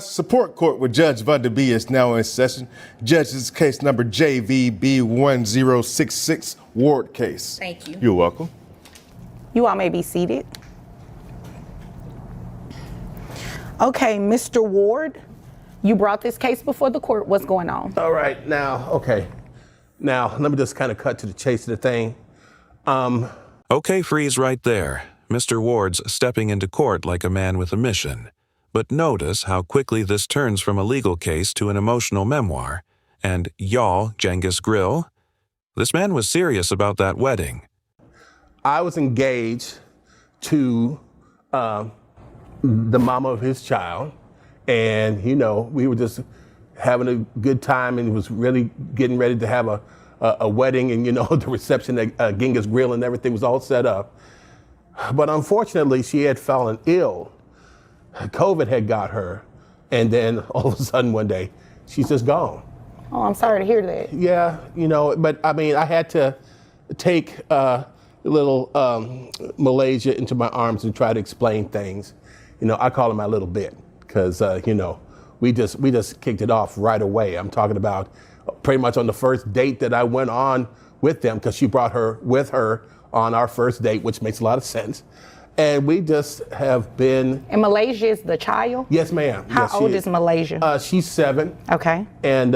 Support court with Judge Van der Bee is now in session. Judge's case number JVB1066, Ward case. Thank you. You're welcome. You all may be seated. Okay, Mr. Ward, you brought this case before the court. What's going on? All right, now, let me just kind of cut to the chase of the thing. Okay, freeze right there. Mr. Ward's stepping into court like a man with a mission. But notice how quickly this turns from a legal case to an emotional memoir. And y'all, Genghis Grill? This man was serious about that wedding. I was engaged to the mama of his child. And, we were just having a good time and was really getting ready to have a wedding. And, the reception at Genghis Grill and everything was all set up. But unfortunately, she had fallen ill. COVID had got her, and then all of a sudden one day, she's just gone. Oh, I'm sorry to hear that. Yeah, but I mean, I had to take little Malaysia into my arms and try to explain things. I call her my little bit, because, we just kicked it off right away. I'm talking about pretty much on the first date that I went on with them, because she brought her with her on our first date, which makes a lot of sense. And we just have been. And Malaysia is the child? Yes, ma'am. How old is Malaysia? She's 7. Okay. And,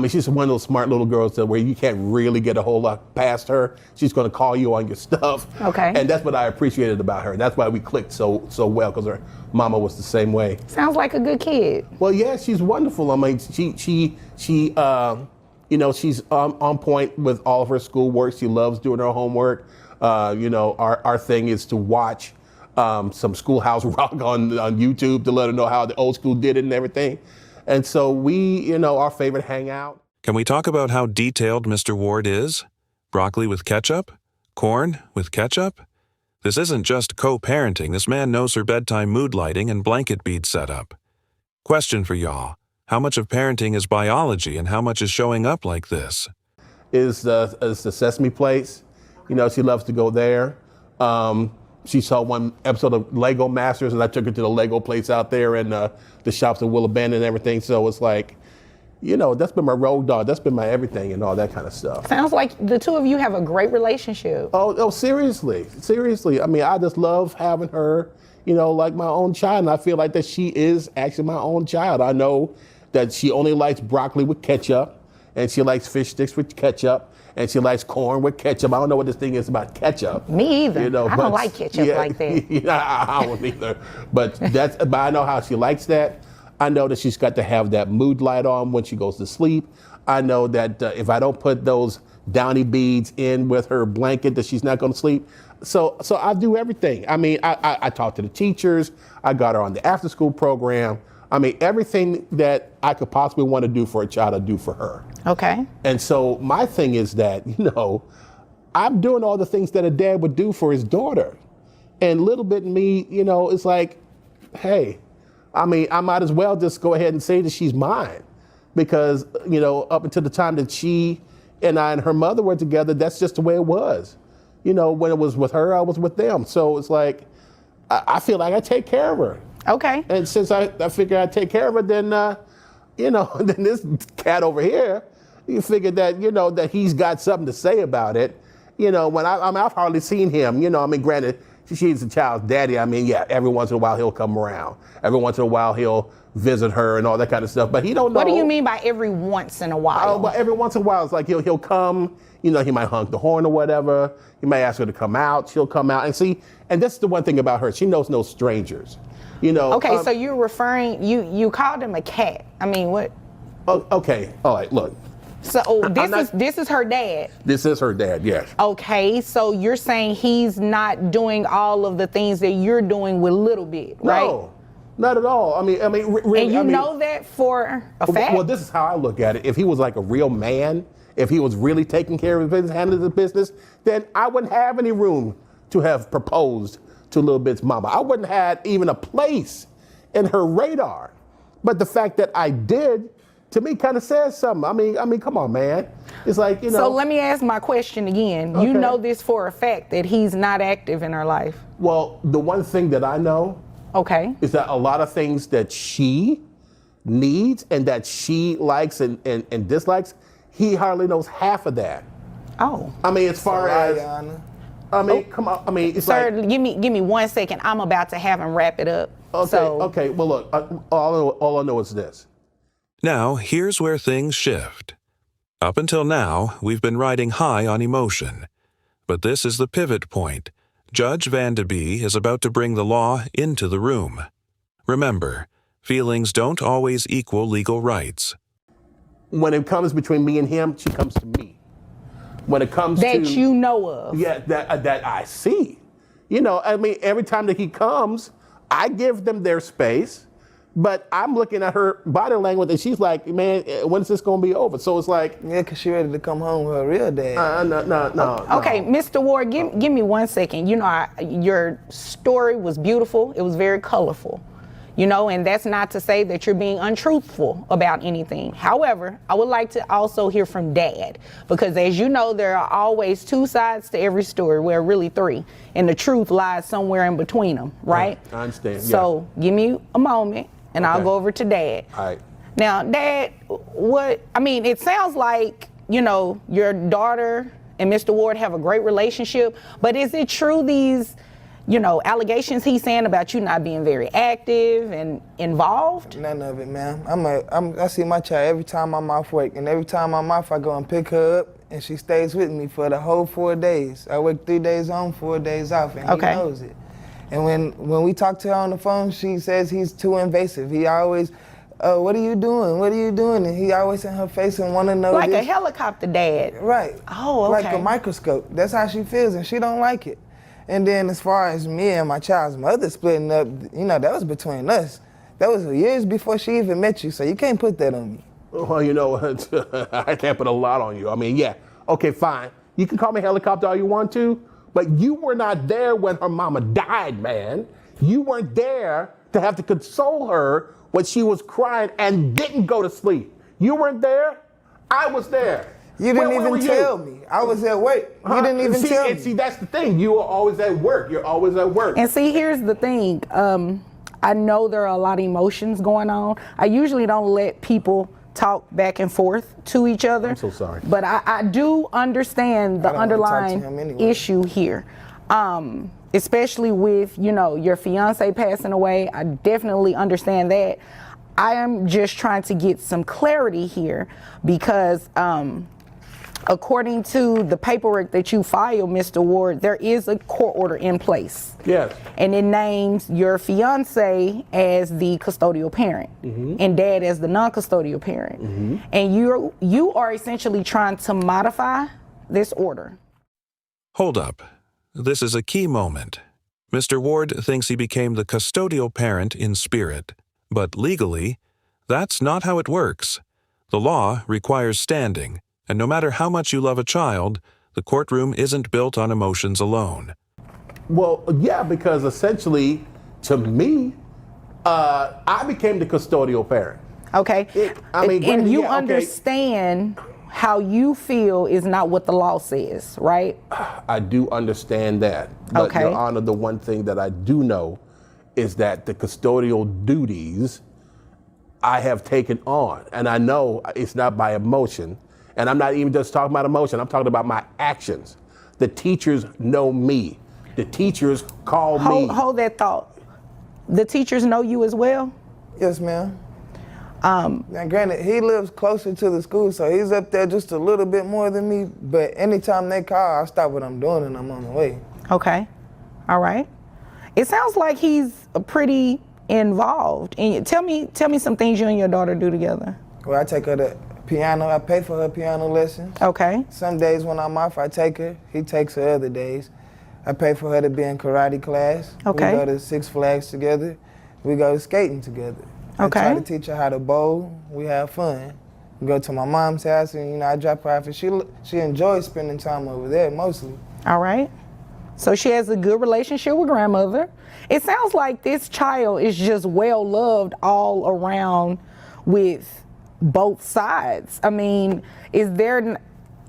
she's one of those smart little girls that where you can't really get a whole lot past her. She's going to call you on your stuff. Okay. And that's what I appreciated about her. That's why we clicked so well, because her mama was the same way. Sounds like a good kid. Well, yeah, she's wonderful. I mean, she's on point with all of her schoolwork. She loves doing her homework. Our thing is to watch some Schoolhouse Rock on YouTube to let her know how the old school did it and everything. And so we, our favorite hangout. Can we talk about how detailed Mr. Ward is? Broccoli with ketchup? Corn with ketchup? This isn't just co-parenting. This man knows her bedtime mood lighting and blanket bead setup. Question for y'all. How much of parenting is biology and how much is showing up like this? Is the Sesame Place. She loves to go there. She saw one episode of Lego Masters, and I took her to the Lego place out there and the shops in Willow Bend and everything. So it's like, that's been my road dog. That's been my everything and all that kind of stuff. Sounds like the two of you have a great relationship. Oh, seriously. I mean, I just love having her, like my own child. And I feel like that she is actually my own child. I know that she only likes broccoli with ketchup, and she likes fish sticks with ketchup. And she likes corn with ketchup. I don't know what this thing is about ketchup. Me either. I don't like ketchup like that. I don't either. But I know how she likes that. I know that she's got to have that mood light on when she goes to sleep. I know that if I don't put those downy beads in with her blanket, that she's not going to sleep. So I do everything. I mean, I talk to the teachers. I got her on the after school program. I mean, everything that I could possibly want to do for a child, I do for her. Okay. And so my thing is that, I'm doing all the things that a dad would do for his daughter. And little bit in me, it's like, hey, I mean, I might as well just go ahead and say that she's mine. Because, up until the time that she and I and her mother were together, that's just the way it was. When it was with her, I was with them. So it's like, I feel like I take care of her. Okay. And since I figure I'd take care of her, then, then this cat over here, you figure that, that he's got something to say about it. When I've hardly seen him, granted, she's the child's daddy. I mean, yeah, every once in a while he'll come around. Every once in a while he'll visit her and all that kind of stuff. But he don't know. What do you mean by every once in a while? Well, every once in a while, it's like he'll come, he might honk the horn or whatever. He might ask her to come out. She'll come out and see. And that's the one thing about her. She knows no strangers. Okay, so you're referring, you called him a cat. I mean, what? Okay, all right, look. So this is her dad? This is her dad, yes. Okay, so you're saying he's not doing all of the things that you're doing with Little Bit, right? No, not at all. I mean, really. And know that for a fact? Well, this is how I look at it. If he was like a real man, if he was really taking care of his business, handling his business, then I wouldn't have any room to have proposed to Little Bit's mama. I wouldn't have even a place in her radar. But the fact that I did, to me, kind of says something. I mean, come on, man. It's like, So let me ask my question again. Okay. You know this for a fact that he's not active in her life. Well, the one thing that I know, Okay. Is that a lot of things that she needs and that she likes and dislikes, he hardly knows half of that. Oh. I mean, as far as, I mean, come on. I mean, it's Sir, like, give me 1 second. I'm about to have him wrap it up. okay, okay. Well, look, all I know is this. Now, here's where things shift. Up until now, we've been riding high on emotion. But this is the pivot point. Judge Van de Bie is about to bring the law into the room. Remember, feelings don't always equal legal rights. When it comes between me and him, she comes to me. When it comes That to you know of. yeah, that I see. You know, I mean, every time that he comes, I give them their space, but I'm looking at her body language and she's like, man, when's this gonna be over? So it's like, yeah, cause she ready to come home with her real dad. No. Okay, Mr. Ward, give me 1 second. You know, your story was beautiful. It was very colorful. You know, and that's not to say that you're being untruthful about anything. However, I would like to also hear from Dad, because as you know, there are always two sides to every story, well, really three, and the truth lies somewhere in between them, right? I understand. So give me a moment, and I'll Okay. go over to Dad. All right. Now, Dad, it sounds like, you know, your daughter and Mr. Ward have a great relationship, but is it true these, you know, allegations he's saying about you not being very active and involved? None of it, ma'am. I see my child every time I'm off work, and every time I'm off, I go and pick her up, and she stays with me for the whole 4 days. I work 3 days on, 4 days off, and Okay. he knows it. And when we talk to her on the phone, she says he's too invasive. He always, what are you doing? What are you doing? And he always in her face and want to know Like this. a helicopter dad. Right. Oh, okay. Like a microscope. That's how she feels, and she don't like it. And then as far as me and my child's mother splitting up, you know, that was between us. That was years before she even met you, so you can't put that on me. Well, you know, I can't put a lot on you. I mean, yeah, okay, fine. You can call me helicopter all you want to, but you were not there when her mama died, man. You weren't there to have to console her when she was crying and didn't go to sleep. You weren't there. I was there. You didn't Where were even you? tell me. I was at work. You didn't even tell me. See, that's the thing. You were always at work. You're always at work. And see, here's the thing. I know there are a lot of emotions going on. I usually don't let people talk back and forth to each other. I'm so sorry. But I do understand the I don't wanna talk to underlying him anyway. issue here. Especially with, you know, your fiance passing away. I definitely understand that. I am just trying to get some clarity here because according to the paperwork that you filed, Mr. Ward, there is a court order in place. Yes. And it names your fiance as the custodial parent and dad as the non-custodial parent. And you are essentially trying to modify this order. Hold up. This is a key moment. Mr. Ward thinks he became the custodial parent in spirit, but legally, that's not how it works. The law requires standing, and no matter how much you love a child, the courtroom isn't built on emotions alone. Well, yeah, because essentially, to me, I became the custodial parent. Okay? I mean, and you yeah, okay. understand how you feel is not what the law says, right? I do understand that. But, Okay. Your Honor, the one thing that I do know is that the custodial duties I have taken on, and I know it's not by emotion, and I'm not even just talking about emotion, I'm talking about my actions. The teachers know me. The teachers call me. Hold that thought. The teachers know you as well? Yes, ma'am. Now, granted, he lives closer to the school, so he's up there just a little bit more than me. But anytime they call, I stop what I'm doing and I'm on the way. Okay. All right. It sounds like he's pretty involved. And tell me some things you and your daughter do together. Well, I take her to piano. I pay for her piano lessons. Okay. Some days when I'm off, I take her. He takes her other days. I pay for her to be in karate class. Okay. We go to Six Flags together. We go to skating together. Okay. I try to teach her how to bowl. We have fun. We go to my mom's house and, I drop her off. And she enjoys spending time over there mostly. All right. So she has a good relationship with grandmother. It sounds like this child is just well loved all around with both sides. I mean, is there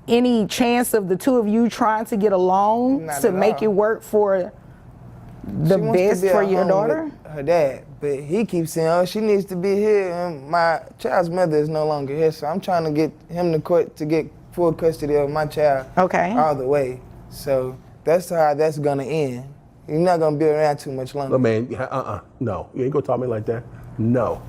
any chance of the two of you trying to get along Not to at make all. it work for The She wants to best be for at your home daughter? with her dad, but he keeps saying, oh, she needs to be here, and my child's mother is no longer here, so I'm trying to get him to court to get full custody of my child Okay. all the way. So that's how that's gonna end. You're not gonna be around too much longer. No, man, no. You ain't gonna talk to me like that. No.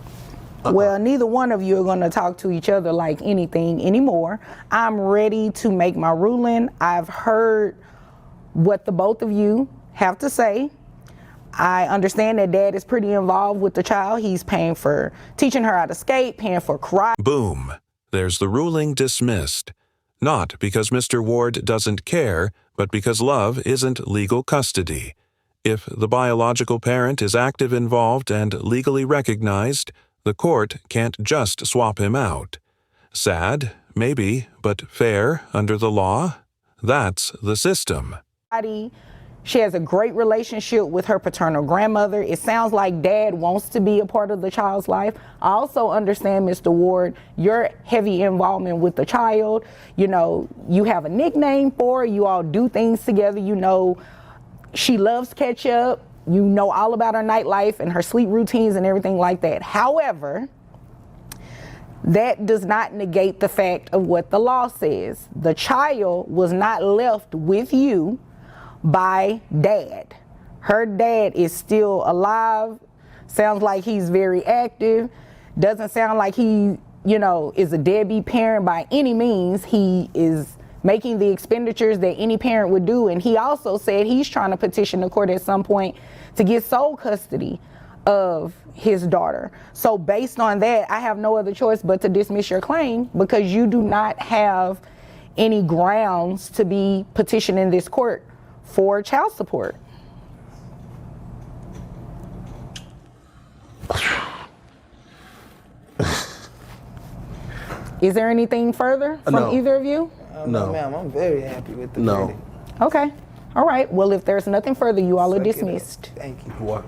Well, neither one of you are going to talk to each other like anything anymore. I'm ready to make my ruling. I've heard what the both of you have to say. I understand that dad is pretty involved with the child. He's paying for teaching her how to skate, paying for karate. Boom. There's the ruling dismissed. Not because Mr. Ward doesn't care, but because love isn't legal custody. If the biological parent is active, involved, and legally recognized, the court can't just swap him out. Sad, maybe, but fair under the law? That's the system. She has a great relationship with her paternal grandmother. It sounds like dad wants to be a part of the child's life. I also understand, Mr. Ward, your heavy involvement with the child. You know, you have a nickname for her. You all do things together. You know, she loves ketchup. You know all about her nightlife and her sleep routines and everything like that. However, that does not negate the fact of what the law says. The child was not left with you by dad. Her dad is still alive. Sounds like he's very active. Doesn't sound like he, you know, is a deadbeat parent by any means. He is making the expenditures that any parent would do. And he also said he's trying to petition the court at some point to get sole custody of his daughter. So based on that, I have no other choice but to dismiss your claim because you do not have any grounds to be petitioning this court for child support. Is there anything further from No. either of you? No. Ma'am, I'm very happy with the No. verdict. Okay. All right. Well, if there's nothing further, you all are Suck it up. dismissed. Thank you. What?